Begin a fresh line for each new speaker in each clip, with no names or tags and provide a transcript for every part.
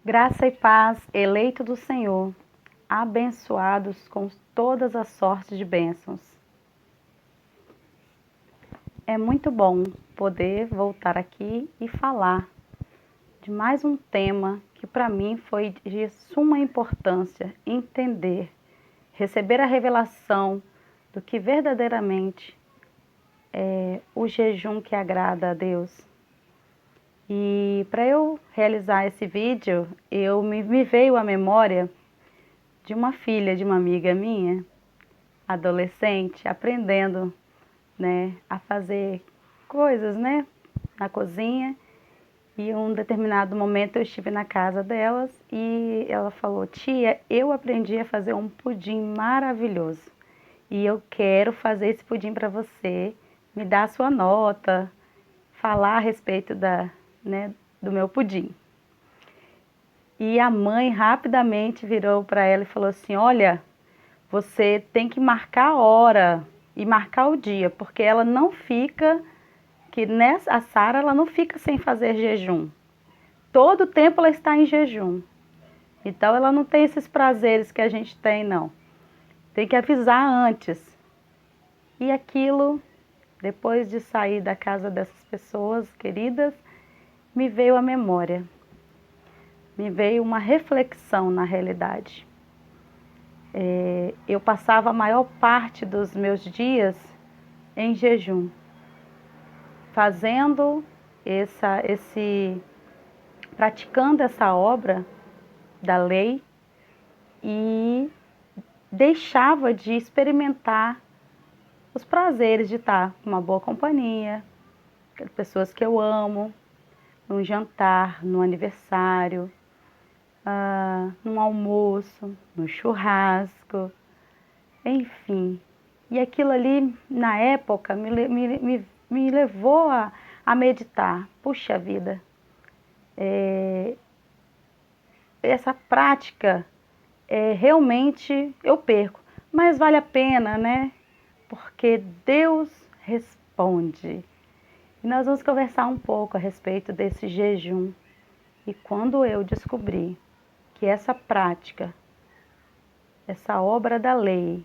Graça e paz, eleito do Senhor, abençoados com todas as sortes de bênçãos. É muito bom poder voltar aqui e falar de mais um tema que para mim foi de suma importância entender, receber a revelação do que verdadeiramente é o jejum que agrada a Deus. E para eu realizar esse vídeo, me veio à memória de uma filha de uma amiga minha, adolescente, aprendendo, né, a fazer coisas, né, na cozinha. E em um determinado momento eu estive na casa delas e ela falou: tia, eu aprendi a fazer um pudim maravilhoso e eu quero fazer esse pudim para você, me dar a sua nota, falar a respeito do meu pudim. E a mãe rapidamente virou para ela e falou assim: olha, você tem que marcar a hora e marcar o dia, porque ela não fica, a Sara, ela não fica sem fazer jejum. Todo o tempo ela está em jejum. Então ela não tem esses prazeres que a gente tem, não. Tem que avisar antes. E aquilo, depois de sair da casa dessas pessoas queridas, me veio à memória. Me veio uma reflexão na realidade. Eu passava a maior parte dos meus dias em jejum, fazendo praticando essa obra da lei e deixava de experimentar os prazeres de estar com uma boa companhia, pessoas que eu amo, num jantar, num aniversário, num almoço, num churrasco, enfim. E aquilo ali, na época, me levou a meditar. Puxa vida, essa prática realmente eu perco, mas vale a pena, né? Porque Deus responde. E nós vamos conversar um pouco a respeito desse jejum. E quando eu descobri que essa prática, essa obra da lei,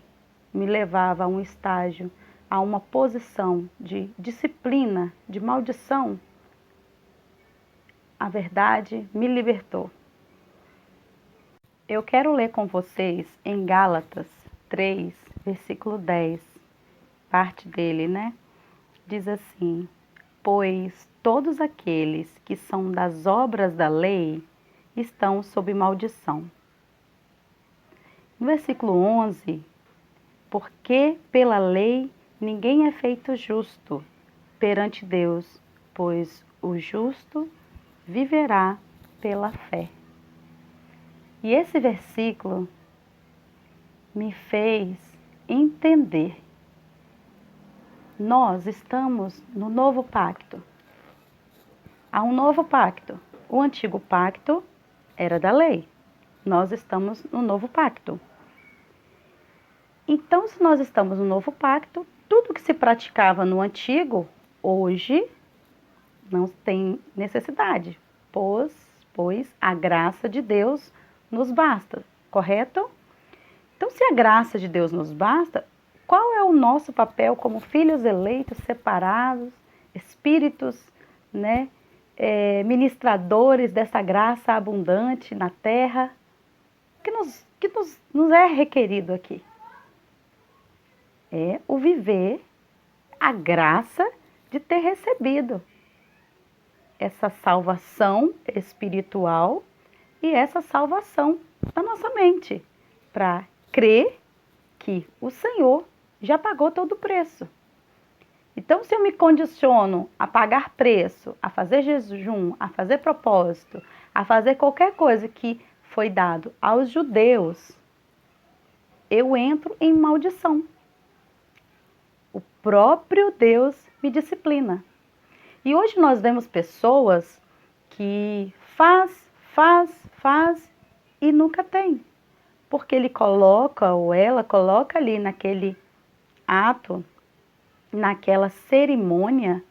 me levava a um estágio, a uma posição de disciplina, de maldição, a verdade me libertou. Eu quero ler com vocês em Gálatas 3, versículo 10, parte dele, né? Diz assim: pois todos aqueles que são das obras da lei estão sob maldição. No versículo 11, porque pela lei ninguém é feito justo perante Deus, pois o justo viverá pela fé. E esse versículo me fez entender. Nós estamos no novo pacto. Há um novo pacto. O antigo pacto era da lei. Nós estamos no novo pacto. Então, se nós estamos no novo pacto, tudo que se praticava no antigo, hoje, não tem necessidade, pois a graça de Deus nos basta, correto? Então, se a graça de Deus nos basta, qual é o nosso papel como filhos eleitos, separados, espíritos, né, ministradores dessa graça abundante na terra, que nos é requerido aqui? É o viver a graça de ter recebido essa salvação espiritual e essa salvação da nossa mente, para crer que o Senhor já pagou todo o preço. Então, se eu me condiciono a pagar preço, a fazer jejum, a fazer propósito, a fazer qualquer coisa que foi dado aos judeus, eu entro em maldição. O próprio Deus me disciplina. E hoje nós vemos pessoas que faz e nunca tem. Porque ele coloca ou ela coloca ali naquele ato, naquela cerimônia,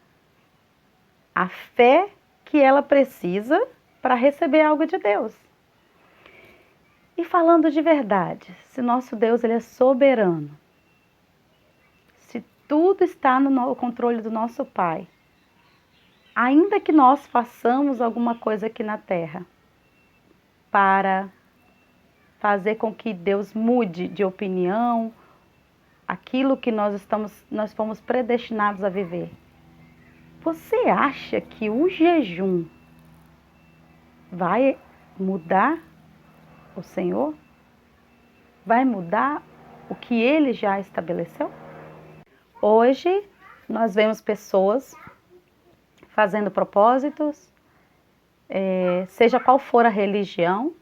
a fé que ela precisa para receber algo de Deus. E falando de verdade, se nosso Deus ele é soberano, se tudo está no controle do nosso Pai, ainda que nós façamos alguma coisa aqui na terra para fazer com que Deus mude de opinião, aquilo que nós fomos predestinados a viver. Você acha que o jejum vai mudar o Senhor? Vai mudar o que Ele já estabeleceu? Hoje nós vemos pessoas fazendo propósitos, seja qual for a religião,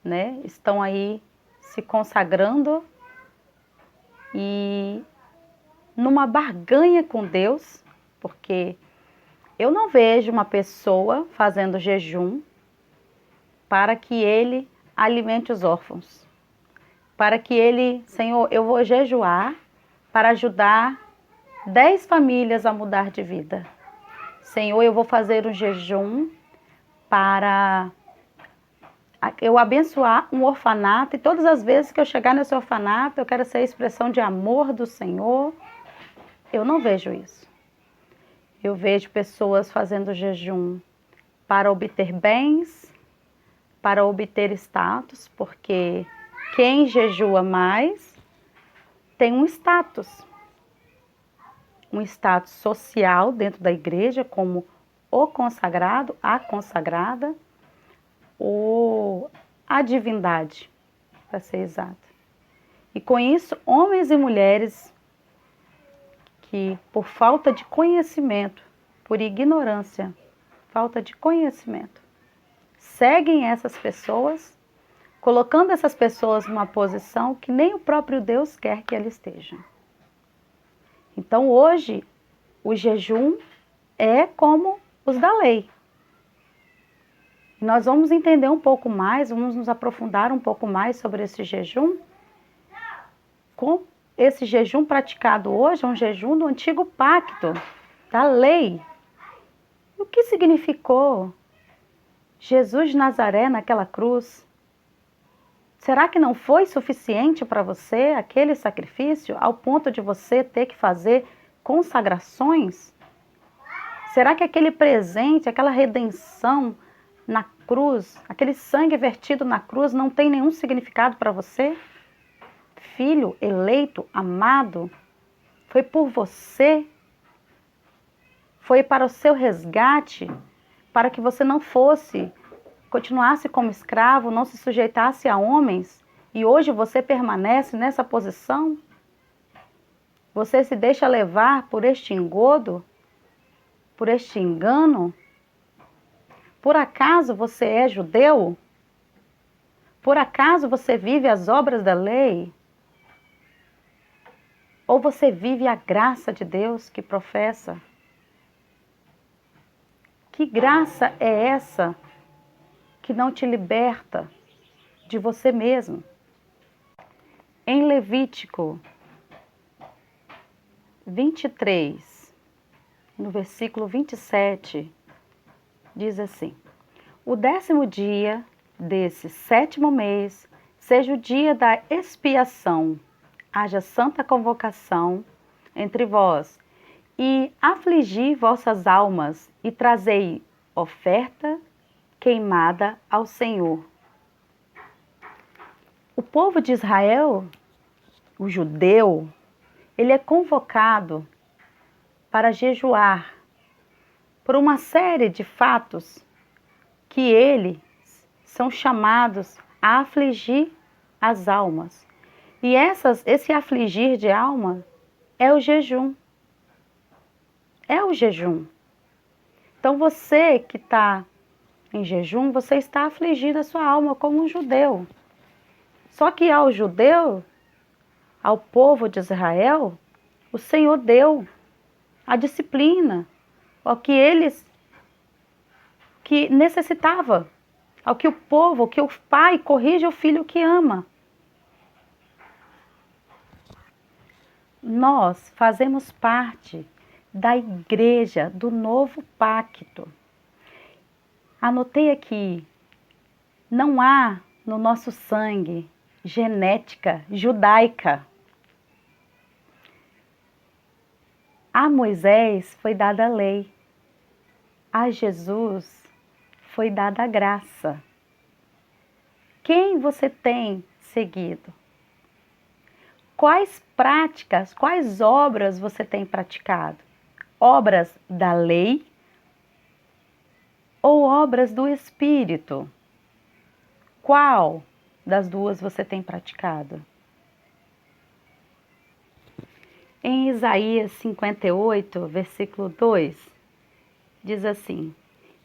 né? Estão aí se consagrando e numa barganha com Deus, porque eu não vejo uma pessoa fazendo jejum para que ele alimente os órfãos, para que ele, Senhor, eu vou jejuar para ajudar 10 famílias a mudar de vida. Senhor, eu vou fazer um jejum para eu abençoar um orfanato e todas as vezes que eu chegar nesse orfanato, eu quero ser a expressão de amor do Senhor. Eu não vejo isso. Eu vejo pessoas fazendo jejum para obter bens, para obter status, porque quem jejua mais tem um status social dentro da igreja, como o consagrado, a consagrada, ou a divindade, para ser exato. E com isso, homens e mulheres que, por falta de conhecimento, por ignorância, falta de conhecimento, seguem essas pessoas, colocando essas pessoas numa posição que nem o próprio Deus quer que elas estejam. Então, hoje, o jejum é como os da lei. Nós vamos entender um pouco mais, vamos nos aprofundar um pouco mais sobre esse jejum. Com esse jejum praticado hoje, é um jejum do antigo pacto, da lei. O que significou Jesus de Nazaré naquela cruz? Será que não foi suficiente para você aquele sacrifício ao ponto de você ter que fazer consagrações? Será que aquele presente, aquela redenção na cruz, aquele sangue vertido na cruz não tem nenhum significado para você? Filho eleito, amado, foi por você, foi para o seu resgate, para que você não continuasse como escravo, não se sujeitasse a homens, e hoje você permanece nessa posição? Você se deixa levar por este engodo, por este engano? Por acaso você é judeu? Por acaso você vive as obras da lei? Ou você vive a graça de Deus que professa? Que graça é essa que não te liberta de você mesmo? Em Levítico 23, no versículo 27, diz assim: o 10º dia desse 7º mês seja o dia da expiação, haja santa convocação entre vós, e afligi vossas almas, e trazei oferta queimada ao Senhor. O povo de Israel, o judeu, ele é convocado para jejuar por uma série de fatos que eles são chamados a afligir as almas. E esse afligir de alma é o jejum. É o jejum. Então você que está em jejum, você está afligindo a sua alma como um judeu. Só que ao judeu, ao povo de Israel, o Senhor deu a disciplina, ao que eles que necessitava, ao que o povo, que o pai corrige o filho que ama. Nós fazemos parte da igreja do novo pacto. Anotei aqui, não há no nosso sangue, genética judaica. A Moisés foi dada a lei, a Jesus foi dada a graça. Quem você tem seguido? Quais práticas, quais obras você tem praticado? Obras da lei ou obras do Espírito? Qual das duas você tem praticado? Em Isaías 58, versículo 2, diz assim: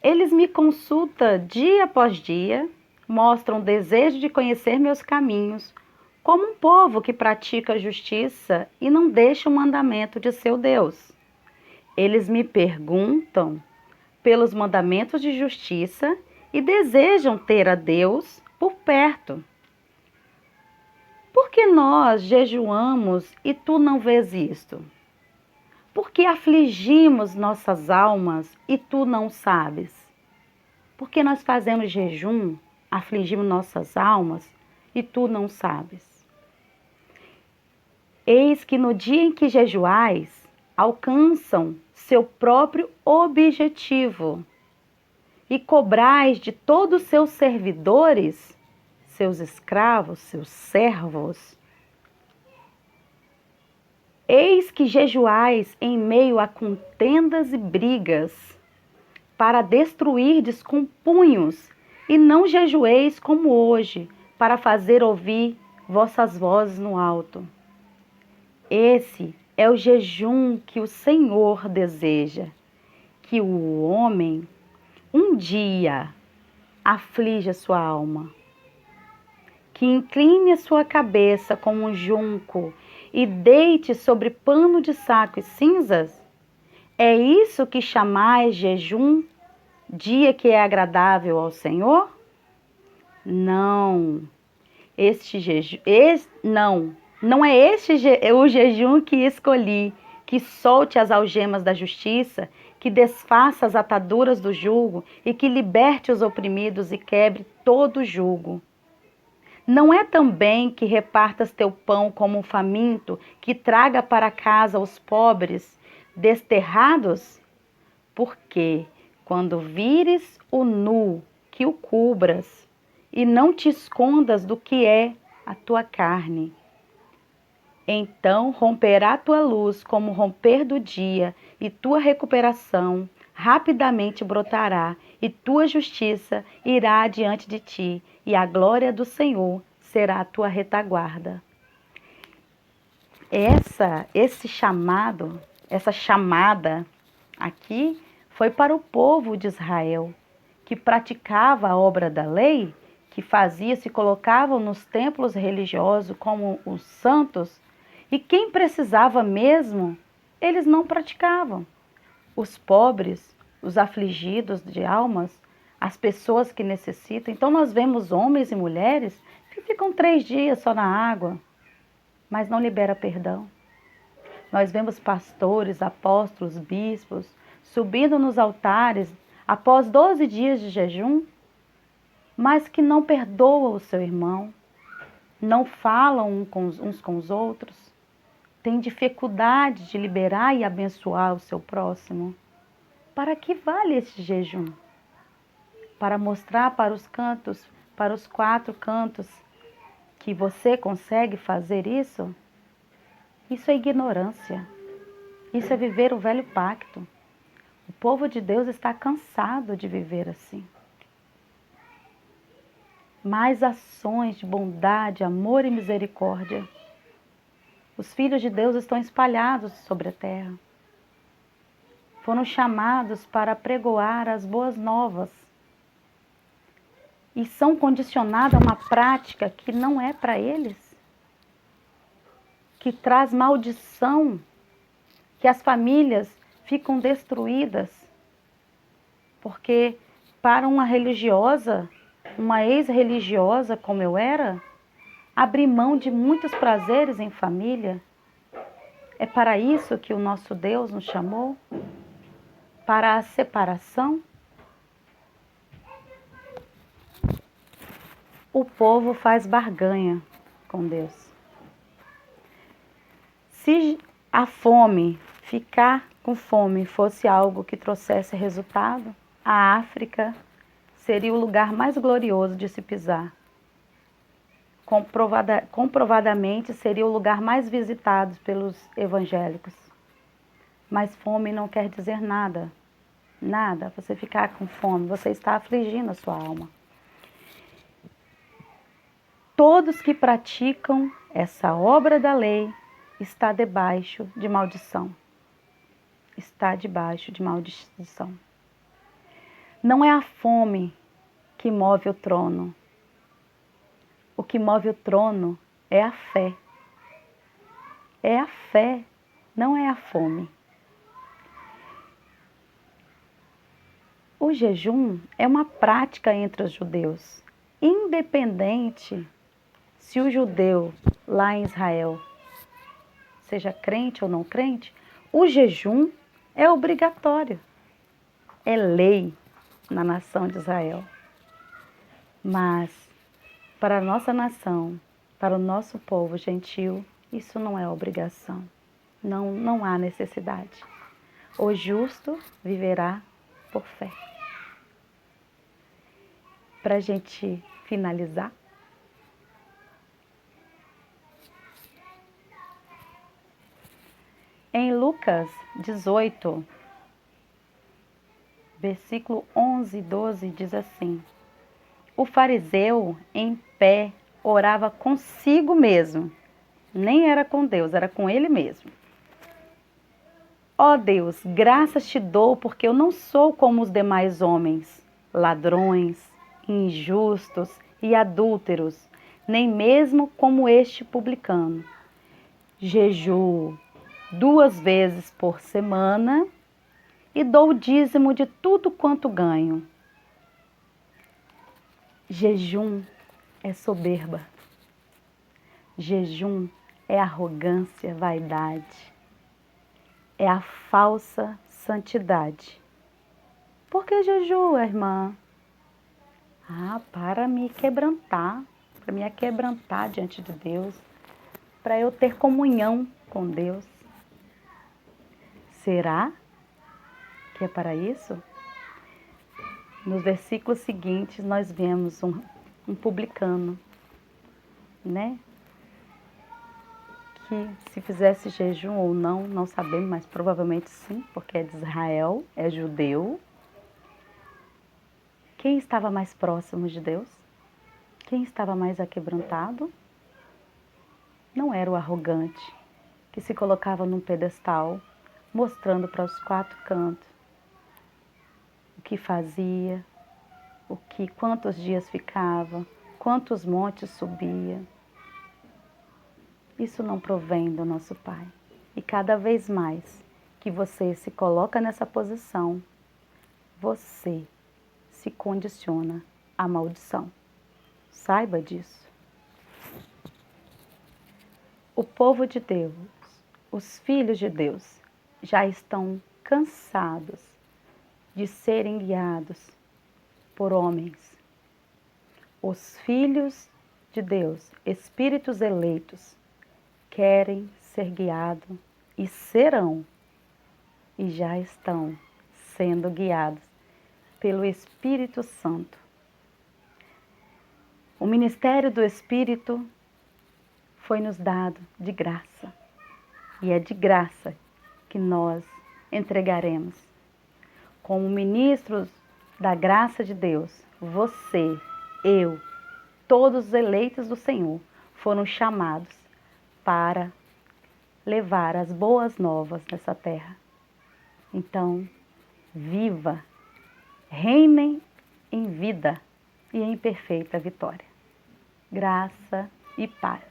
Eles me consultam dia após dia, mostram desejo de conhecer meus caminhos, como um povo que pratica a justiça e não deixa o mandamento de seu Deus. Eles me perguntam pelos mandamentos de justiça e desejam ter a Deus por perto. Por que nós jejuamos e tu não vês isto? Por que afligimos nossas almas e tu não sabes? Porque nós fazemos jejum, afligimos nossas almas e tu não sabes. Eis que no dia em que jejuais, alcançam seu próprio objetivo e cobrais de todos os seus servidores, seus escravos, seus servos. Eis que jejuais em meio a contendas e brigas, para destruirdes com punhos, e não jejueis como hoje, para fazer ouvir vossas vozes no alto. Esse é o jejum que o Senhor deseja, que o homem um dia aflige a sua alma, que incline a sua cabeça como um junco e deite sobre pano de saco e cinzas? É isso que chamais jejum, dia que é agradável ao Senhor? Não, não é o jejum que escolhi, que solte as algemas da justiça, que desfaça as ataduras do jugo e que liberte os oprimidos e quebre todo o jugo. Não é também que repartas teu pão como um faminto, que traga para casa os pobres desterrados? Porque quando vires o nu, que o cubras, e não te escondas do que é a tua carne. Então romperá tua luz como o romper do dia, e tua recuperação rapidamente brotará, e tua justiça irá diante de ti, e a glória do Senhor será a tua retaguarda. Essa chamada aqui foi para o povo de Israel, que praticava a obra da lei, que se colocavam nos templos religiosos como os santos, e quem precisava mesmo, eles não praticavam. Os pobres, os afligidos de almas, as pessoas que necessitam. Então nós vemos homens e mulheres que ficam 3 dias só na água, mas não libera perdão. Nós vemos pastores, apóstolos, bispos, subindo nos altares após 12 dias de jejum, mas que não perdoam o seu irmão, não falam uns com os outros, têm dificuldade de liberar e abençoar o seu próximo. Para que vale esse jejum? Para mostrar para os cantos, para os 4 cantos, que você consegue fazer isso? Isso é ignorância. Isso é viver o velho pacto. O povo de Deus está cansado de viver assim. Mais ações de bondade, amor e misericórdia. Os filhos de Deus estão espalhados sobre a terra. Foram chamados para pregoar as boas novas. E são condicionados a uma prática que não é para eles. Que traz maldição. Que as famílias ficam destruídas. Porque para uma religiosa, uma ex-religiosa como eu era, abrir mão de muitos prazeres em família. É para isso que o nosso Deus nos chamou? Para a separação? o povo faz barganha com Deus. Se a fome, ficar com fome, fosse algo que trouxesse resultado, a África seria o lugar mais glorioso de se pisar. Comprovadamente seria o lugar mais visitado pelos evangélicos. Mas fome não quer dizer nada. Nada. Você ficar com fome, você está afligindo a sua alma. Todos que praticam essa obra da lei está debaixo de maldição. Está debaixo de maldição. Não é a fome que move o trono. O que move o trono é a fé. É a fé, não é a fome. O jejum é uma prática entre os judeus, independente se o judeu lá em Israel, seja crente ou não crente, o jejum é obrigatório, é lei na nação de Israel. Mas para a nossa nação, para o nosso povo gentil, isso não é obrigação, não há necessidade. O justo viverá por fé. Para a gente finalizar, em Lucas 18, versículo 11 e 12, diz assim: o fariseu em pé orava consigo mesmo, nem era com Deus, era com ele mesmo. Ó Deus, graças te dou porque eu não sou como os demais homens, ladrões, injustos e adúlteros, nem mesmo como este publicano. Jejuo 2 vezes por semana e dou o dízimo de tudo quanto ganho. Jejum é soberba. Jejum é arrogância, vaidade. É a falsa santidade. Por que jejua, irmã? Para me quebrantar, para me aquebrantar diante de Deus, para eu ter comunhão com Deus. Será que é para isso? Nos versículos seguintes, nós vemos um publicano, né? Que se fizesse jejum ou não sabemos, mas provavelmente sim, porque é de Israel, é judeu. Quem estava mais próximo de Deus? Quem estava mais aquebrantado? Não era o arrogante, que se colocava num pedestal, mostrando para os 4 cantos o que fazia, quantos dias ficava, quantos montes subia. Isso não provém do nosso Pai. E cada vez mais que você se coloca nessa posição, você se condiciona à maldição. Saiba disso. O povo de Deus, os filhos de Deus, já estão cansados de serem guiados por homens. Os filhos de Deus, espíritos eleitos, querem ser guiados e serão, e já estão sendo guiados pelo Espírito Santo. O ministério do Espírito foi nos dado de graça, e é de graça que nós entregaremos. Como ministros da graça de Deus, você, eu, todos os eleitos do Senhor foram chamados para levar as boas novas nessa terra. Então, viva, reinem em vida e em perfeita vitória. Graça e paz.